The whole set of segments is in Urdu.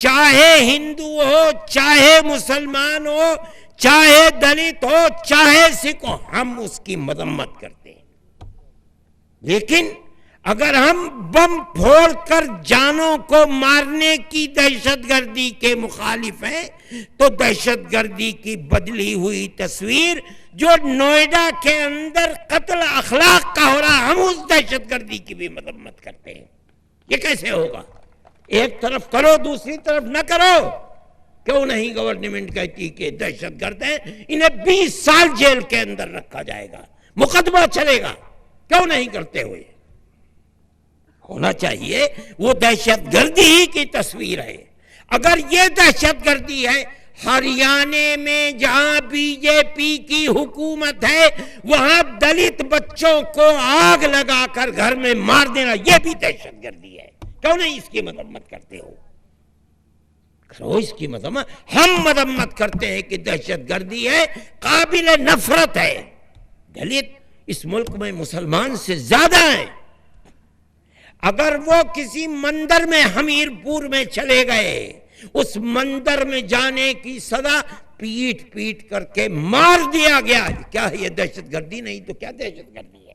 چاہے ہندو ہو، چاہے مسلمان ہو، چاہے دلت ہو، چاہے سکھ ہو، ہم اس کی مذمت کرتے ہیں۔ لیکن اگر ہم بم پھوڑ کر جانوں کو مارنے کی دہشت گردی کے مخالف ہیں تو دہشت گردی کی بدلی ہوئی تصویر جو نوئیڈا کے اندر قتل اخلاق کا ہو رہا، ہم اس دہشت گردی کی بھی مذمت کرتے ہیں۔ یہ کیسے ہوگا؟ ایک طرف کرو دوسری طرف نہ کرو۔ کیوں نہیں گورنمنٹ کہتی کہ دہشت گرد ہیں، انہیں 20 سال جیل کے اندر رکھا جائے گا، مقدمہ چلے گا؟ کیوں نہیں کرتے ہوئے؟ ہونا چاہیے۔ وہ دہشت گردی ہی کی تصویر ہے۔ اگر یہ دہشت گردی ہے، ہریانے میں جہاں بی جے پی کی حکومت ہے وہاں دلت بچوں کو آگ لگا کر گھر میں مار دینا، یہ بھی دہشت گردی ہے۔ کیوں نہیں اس کی مذمت کرتے ہو؟ کرو اس کی مذمت۔ ہم مذمت کرتے ہیں کہ دہشت گردی ہے، قابل نفرت ہے۔ دلت اس ملک میں مسلمان سے زیادہ ہیں۔ اگر وہ کسی مندر میں حمیر پور میں چلے گئے، اس مندر میں جانے کی سزا پیٹ پیٹ کر کے مار دیا گیا، کیا یہ دہشت گردی نہیں تو کیا دہشت گردی ہے؟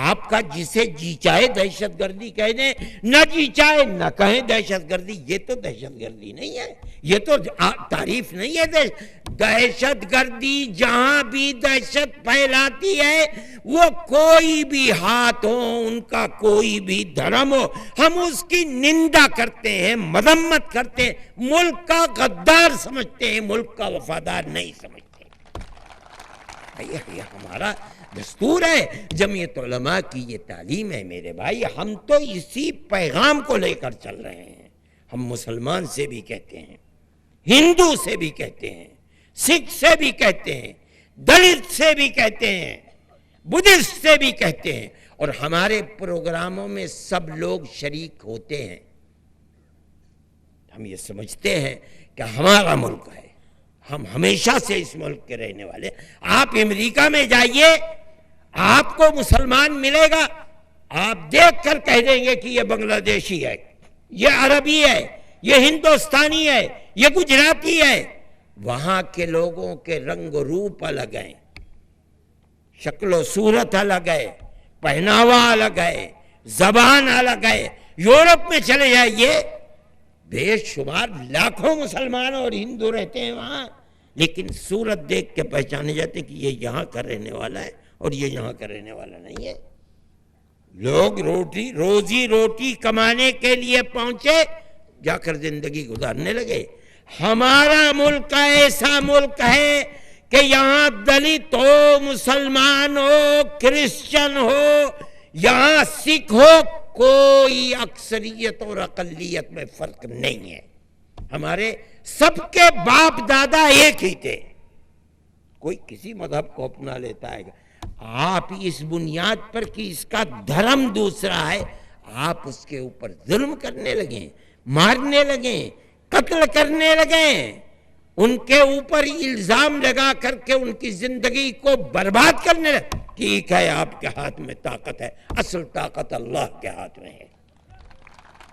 آپ کا جسے جی چاہے دہشت گردی کہہ دیں، نہ جی چاہے نہ کہیں دہشت گردی، یہ تو دہشت گردی نہیں ہے، یہ تو تعریف نہیں ہے۔ دہشت گردی جہاں بھی دہشت پھیلاتی ہے، وہ کوئی بھی ہاتھ ہو، ان کا کوئی بھی دھرم ہو، ہم اس کی نندا کرتے ہیں، مذمت کرتے ہیں، ملک کا غدار سمجھتے ہیں، ملک کا وفادار نہیں سمجھتے۔ یہ ہمارا دستور ہے، جمعیت علماء کی یہ تعلیم ہے میرے بھائی۔ ہم تو اسی پیغام کو لے کر چل رہے ہیں۔ ہم مسلمان سے بھی کہتے ہیں، ہندو سے بھی کہتے ہیں، سکھ سے بھی کہتے ہیں، دلت سے بھی کہتے ہیں، بدھسٹ سے بھی کہتے ہیں، اور ہمارے پروگراموں میں سب لوگ شریک ہوتے ہیں۔ ہم یہ سمجھتے ہیں کہ ہمارا ملک ہے، ہم ہمیشہ سے اس ملک کے رہنے والے۔ آپ امریکہ میں جائیے، آپ کو مسلمان ملے گا، آپ دیکھ کر کہہ دیں گے کہ یہ بنگلہ دیشی ہے، یہ عربی ہے، یہ ہندوستانی ہے، یہ گجراتی ہے۔ وہاں کے لوگوں کے رنگ و روپ الگ ہیں، شکل و صورت الگ ہے، پہناوا الگ ہے، زبان الگ ہے۔ یورپ میں چلے جائیے، بے شمار لاکھوں مسلمان اور ہندو رہتے ہیں وہاں، لیکن صورت دیکھ کے پہچانے جاتے کہ یہ یہاں کا رہنے والا ہے اور یہ یہاں کا رہنے والا نہیں ہے۔ لوگ روزی روٹی کمانے کے لیے پہنچے، جا کر زندگی گزارنے لگے۔ ہمارا ملک ایسا ملک ہے کہ یہاں دلت ہو، مسلمان ہو، کرسچن ہو، یہاں سکھ ہو، کوئی اکثریت اور اقلیت میں فرق نہیں ہے۔ ہمارے سب کے باپ دادا ایک ہی تھے۔ کوئی کسی مذہب کو اپنا لیتا ہے، آپ اس بنیاد پر کہ اس کا دھرم دوسرا ہے، آپ اس کے اوپر ظلم کرنے لگیں، مارنے لگیں، قتل کرنے لگیں، ان کے اوپر الزام لگا کر کے ان کی زندگی کو برباد کرنے لگیں۔ ٹھیک ہے، آپ کے ہاتھ میں طاقت ہے، اصل طاقت اللہ کے ہاتھ میں ہے،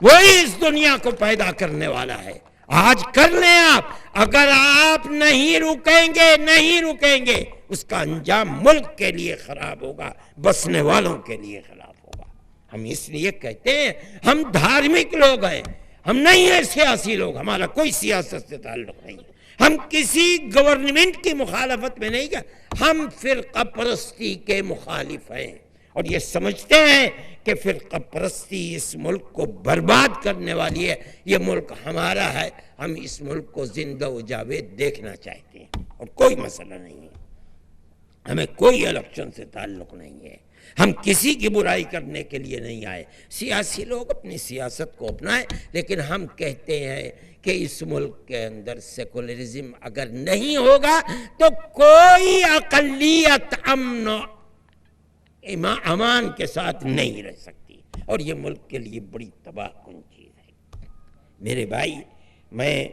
وہی اس دنیا کو پیدا کرنے والا ہے۔ آج کر لیں آپ، اگر آپ نہیں رکیں گے اس کا انجام ملک کے لیے خراب ہوگا، بسنے والوں کے لیے خراب ہوگا۔ ہم اس لیے کہتے ہیں ہم دھارمک لوگ ہیں، ہم نہیں ہیں سیاسی لوگ، ہمارا کوئی سیاست سے تعلق نہیں ہے، ہم کسی گورنمنٹ کی مخالفت میں نہیں گئے، ہم فرقہ پرستی کے مخالف ہیں، اور یہ سمجھتے ہیں کہ فرقہ پرستی اس ملک کو برباد کرنے والی ہے۔ یہ ملک ہمارا ہے، ہم اس ملک کو زندہ و جاوید دیکھنا چاہتے ہیں، اور کوئی مسئلہ نہیں ہے، ہمیں کوئی الیکشن سے تعلق نہیں ہے، ہم کسی کی برائی کرنے کے لیے نہیں آئے۔ سیاسی لوگ اپنی سیاست کو اپنائیں، لیکن ہم کہتے ہیں کہ اس ملک کے اندر سیکولرزم اگر نہیں ہوگا تو کوئی اقلیت امن و امان کے ساتھ نہیں رہ سکتی، اور یہ ملک کے لیے بڑی تباہ کن چیز ہے۔ میرے بھائی، میں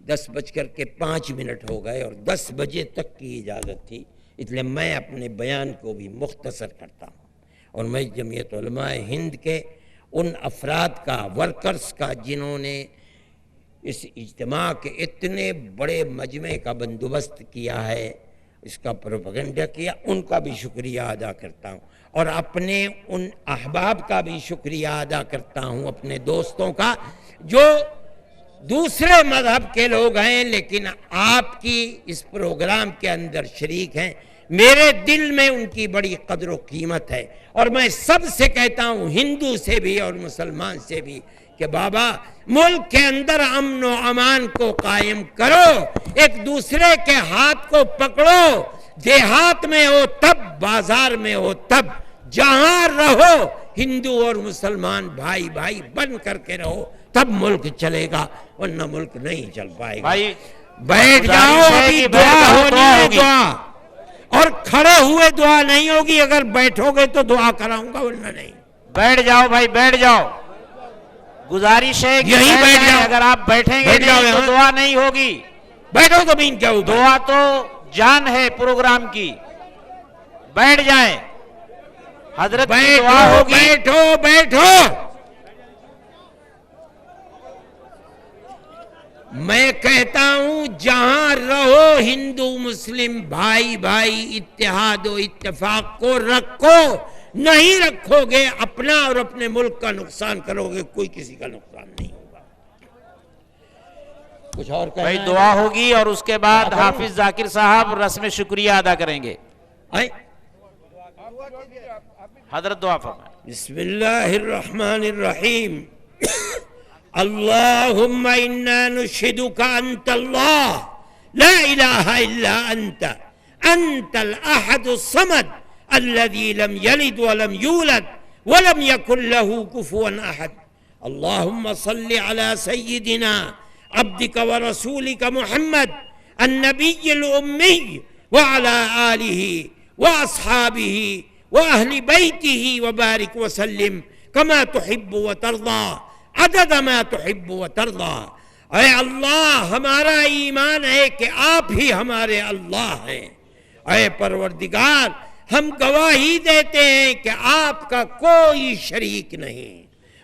10:05 ہو گئے اور 10 بجے تک کی اجازت تھی، اس لیے میں اپنے بیان کو بھی مختصر کرتا ہوں، اور میں جمعیت علماء ہند کے ان افراد کا، ورکرز کا، جنہوں نے اس اجتماع کے اتنے بڑے مجمع کا بندوبست کیا ہے، اس کا پروپیگنڈا کیا، ان کا بھی شکریہ ادا کرتا ہوں، اور اپنے ان احباب کا بھی شکریہ ادا کرتا ہوں، اپنے دوستوں کا جو دوسرے مذہب کے لوگ ہیں لیکن آپ کی اس پروگرام کے اندر شریک ہیں۔ میرے دل میں ان کی بڑی قدر و قیمت ہے، اور میں سب سے کہتا ہوں، ہندو سے بھی اور مسلمان سے بھی، کہ بابا ملک کے اندر امن و امان کو قائم کرو، ایک دوسرے کے ہاتھ کو پکڑو، دیہات میں ہو تب، بازار میں ہو تب، جہاں رہو ہندو اور مسلمان بھائی بھائی بن کر کے رہو، تب ملک چلے گا، ورنہ ملک نہیں چل پائے گا۔ بیٹھ جاؤ، ابھی دعا ہونی ہے، دعا، اور کھڑے ہوئے دعا نہیں ہوگی، اگر بیٹھو گے تو دعا کراؤں گا، ورنہ نہیں۔ بیٹھ جاؤ بھائی، بیٹھ جاؤ، گزارش ہے کہ یہیں بیٹھ جاؤ، اگر آپ بیٹھیں گے تو دعا نہیں ہوگی۔ بیٹھو زمین کے اوپر، دعا تو جان ہے پروگرام کی، بیٹھ جائیں، حضرت کی دعا ہوگی۔ بیٹھو بیٹھو، میں کہتا ہوں جہاں رہو ہندو مسلم بھائی بھائی اتحاد و اتفاق کو رکھو، نہیں رکھو گے اپنا اور اپنے ملک کا نقصان کرو گے، کوئی کسی کا نقصان نہیں ہوگا۔ کچھ اور کہنا بھائی ہے؟ دعا ہوگی اور اس کے بعد حافظ ذاکر صاحب رسم شکریہ ادا کریں گے۔ حضرت دعا فرمائیں۔ بسم اللہ الرحمن الرحیم۔ اللہم انا نشہدک انت اللہ لا الہ الا انت، انت الاحد الصمد الذي لم يلد ولم يولد ولم يكن له كفوا احد۔ اللهم صل على سيدنا عبدك ورسولك محمد النبي الأمي وعلى آله وأصحابه وأهل بيته وبارك وسلم كما تحب وترضى عدد ما تحب وترضى۔ اے اللہ، ہمارا ایمان ہے کہ آپ ہی ہمارے اللہ ہیں۔ اے پروردگار، ہم گواہی دیتے ہیں کہ آپ کا کوئی شریک نہیں۔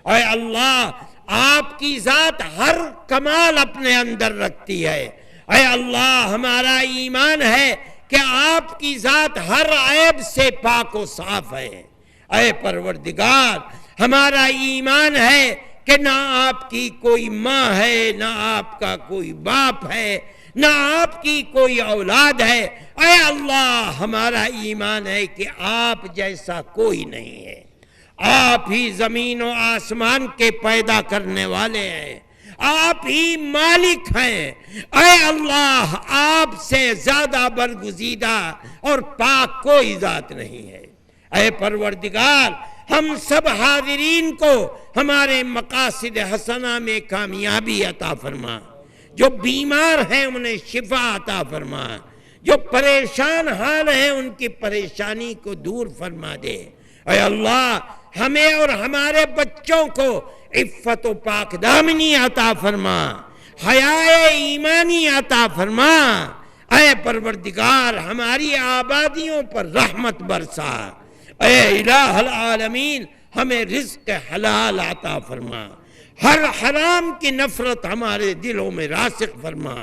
اے اللہ، آپ کی ذات ہر کمال اپنے اندر رکھتی ہے۔ اے اللہ، ہمارا ایمان ہے کہ آپ کی ذات ہر عیب سے پاک و صاف ہے۔ اے پروردگار، ہمارا ایمان ہے کہ نہ آپ کی کوئی ماں ہے، نہ آپ کا کوئی باپ ہے، نہ آپ کی کوئی اولاد ہے۔ اے اللہ، ہمارا ایمان ہے کہ آپ جیسا کوئی نہیں ہے۔ آپ ہی زمین و آسمان کے پیدا کرنے والے ہیں، آپ ہی مالک ہیں۔ اے اللہ، آپ سے زیادہ برگزیدہ اور پاک کوئی ذات نہیں ہے۔ اے پروردگار، ہم سب حاضرین کو ہمارے مقاصد حسنہ میں کامیابی عطا فرما، جو بیمار ہیں انہیں شفا عطا فرما، جو پریشان حال ہیں ان کی پریشانی کو دور فرما دے۔ اے اللہ، ہمیں اور ہمارے بچوں کو عفت و پاک دامنی عطا فرما، حیاء ایمانی عطا فرما۔ اے پروردگار، ہماری آبادیوں پر رحمت برسا۔ اے الہ العالمین، ہمیں رزق حلال عطا فرما، ہر حرام کی نفرت ہمارے دلوں میں راسخ فرما۔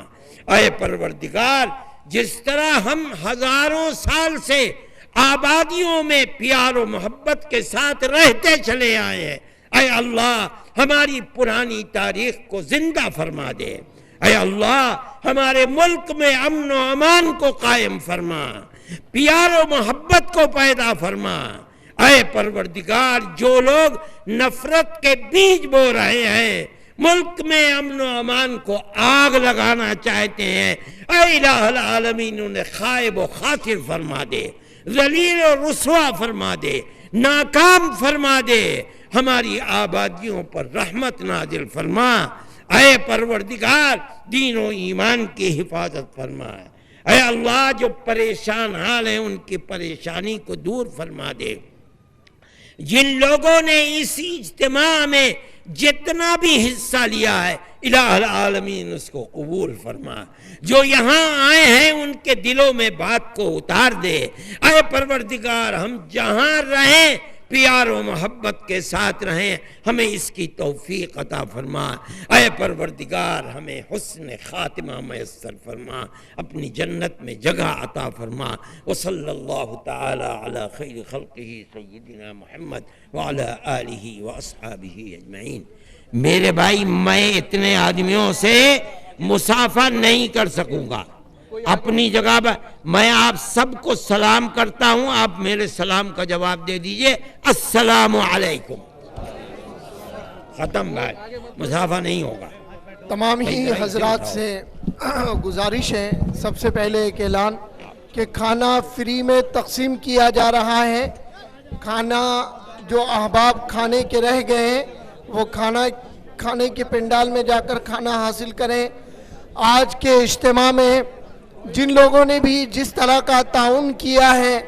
اے پروردگار، جس طرح ہم ہزاروں سال سے آبادیوں میں پیار و محبت کے ساتھ رہتے چلے آئے ہیں، اے اللہ ہماری پرانی تاریخ کو زندہ فرما دے۔ اے اللہ، ہمارے ملک میں امن و امان کو قائم فرما، پیار و محبت کو پیدا فرما۔ اے پروردگار، جو لوگ نفرت کے بیج بو رہے ہیں، ملک میں امن و امان کو آگ لگانا چاہتے ہیں، اے الہ العالمین انہیں خائب و خاسر فرما دے، ذلیل و رسوا فرما دے، ناکام فرما دے۔ ہماری آبادیوں پر رحمت نازل فرما۔ اے پروردگار، دین و ایمان کی حفاظت فرما۔ اے اللہ، جو پریشان حال ہیں ان کی پریشانی کو دور فرما دے۔ جن لوگوں نے اس اجتماع میں جتنا بھی حصہ لیا ہے، الہ العالمین اس کو قبول فرما۔ جو یہاں آئے ہیں ان کے دلوں میں بات کو اتار دے۔ اے پروردگار، ہم جہاں رہیں پیار و محبت کے ساتھ رہیں، ہمیں اس کی توفیق عطا فرما۔ اے پروردگار ہمیں حسن خاتمہ میسر فرما، اپنی جنت میں جگہ عطا فرما۔ وصلی اللہ تعالی علی خیر خلقہ سیدنا محمد وعلی آلہ واصحابہ اجمعین۔ میرے بھائی میں اتنے آدمیوں سے مصافحہ نہیں کر سکوں گا، اپنی جگہ پر میں آپ سب کو سلام کرتا ہوں، آپ میرے سلام کا جواب دے دیجئے، السلام علیکم، ختم بات، مصافحہ نہیں ہوگا۔ تمام ہی حضرات سے گزارش ہے، سب سے پہلے ایک اعلان کہ کھانا فری میں تقسیم کیا جا رہا ہے۔ کھانا جو احباب کھانے کے رہ گئے ہیں وہ کھانے کے پنڈال میں جا کر کھانا حاصل کریں۔ آج کے اجتماع میں جن لوگوں نے بھی جس طرح کا تعاون کیا ہے،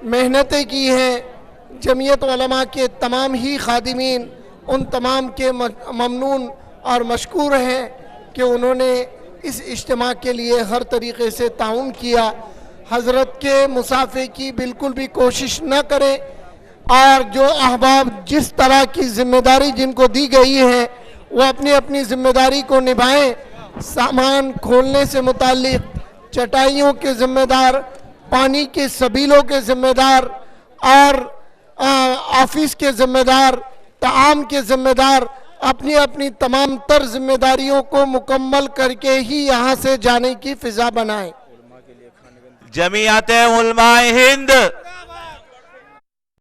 محنتیں کی ہیں، جمعیت علماء کے تمام ہی خادمین ان تمام کے ممنون اور مشکور ہیں کہ انہوں نے اس اجتماع کے لیے ہر طریقے سے تعاون کیا۔ حضرت کے مصافحے کی بالکل بھی کوشش نہ کریں، اور جو احباب جس طرح کی ذمہ داری جن کو دی گئی ہے وہ اپنی اپنی ذمہ داری کو نبھائیں۔ سامان کھولنے سے متعلق چٹائیوں کے ذمہ دار، پانی کے سبیلوں کے ذمہ دار، اور آفس کے ذمہ دار، طعام کے ذمہ دار اپنی اپنی تمام تر ذمہ داریوں کو مکمل کر کے ہی یہاں سے جانے کی فضا بنائیں۔ جمعیت علماء ہند